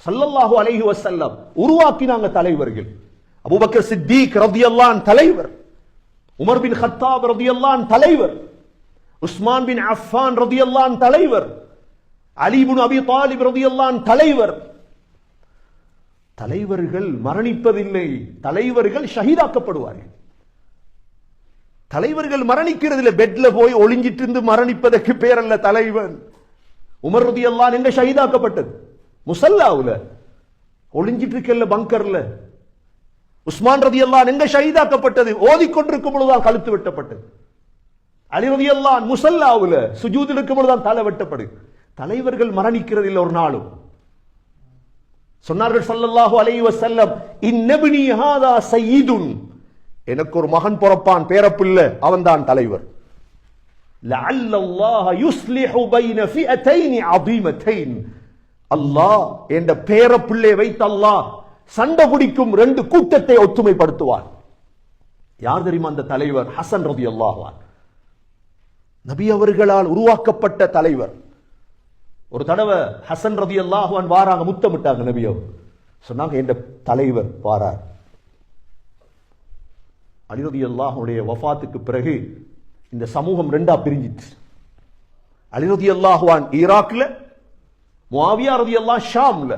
ஸல்லல்லாஹு அலைஹி வஸல்லம் உருவாக்கினாங்க தலைவர்கள். அபூபக்கர் சித்தீக் ரலியல்லாஹு அன்ஹு தலைவர், உமர் பின் கத்தாப் ரலியல்லாஹு அன்ஹு தலைவர், உஸ்மான் பின் அஃபான் ரலியல்லாஹு அன்ஹு தலைவர், அலி இப்னு அபி தாலிப் ரலியல்லாஹு அன்ஹு தலைவர். தலைவர்கள் மரணிப்பதில்லை, தலைவர்கள் ஷஹீதாக்கப்படுவார்கள். தலைவர்கள் மரணிக்கிறதுல பெட்ல போய் ஒளிஞ்சிட்டு இருந்து மரணிப்பதற்கு பேர் அல்ல தலைவன். உமர் ரலியல்லாஹு அன்ஹு எங்க ஷஹீதாக்கப்பட்டது? முஸல்லாவுல ஒளிஞ்சிட்டு இருக்கல, பங்கர்ல. உஸ்மான் ரலியல்லாஹு அன்ஹு எங்க ஷஹீதாக்கப்பட்டது? ஓதிக்கொண்டிருக்கும் பொழுதுதான் கழுத்து வெட்டப்பட்டது. அலி ரலியல்லாஹு அன்ஹு முஸல்லாவுல சுஜூதில் இருக்கும் பொழுதுதான் தலை வெட்டப்பட்டது. தலைவர்கள் மரணிக்கிறதில் ஒரு நாளும். சொன்னார்கள் ஸல்லல்லாஹு அலைஹி வஸல்லம், இன்னப்னி ஹாதா சய்யிதுன், எனக்கு ஒரு மகன் பிறப்பான், பேரப்பிள்ளை, அவன்தான் தலைவர். லஅல்லல்லாஹ யுஸ்லிஹு பைன ஃபிஅத்தைன் அதீமத்தைன், அல்லாஹ் என்ற பேரப்பிள்ளை வைத்து அல்லாஹ் சண்டை பிடிக்கும் ரெண்டு கூட்டத்தை ஒற்றுமைப்படுத்துவார். யார் தெரியுமா அந்த தலைவர்? ஹசன் ரலியல்லாஹு அன்ஹு, நபி அவர்களால் உருவாக்கப்பட்ட தலைவர். ஒரு தடவை ஹசன் ரலியல்லாஹு அன்ஹு வாராங்க, முத்தமிட்டாங்க நபி அவர். சொன்னாங்க, என்ற தலைவர் வாரார். அலி ரலியல்லாஹு அன்ஹுடைய வஃபாத்துக்கு பிறகு இந்த சமூகம் ரெண்டா பிரிஞ்சிட்டு. அலி ரலியல்லாஹு அன்ஹு ஈராக்ல, முஆவியா ரலியல்லாஹு ஷாம்ல.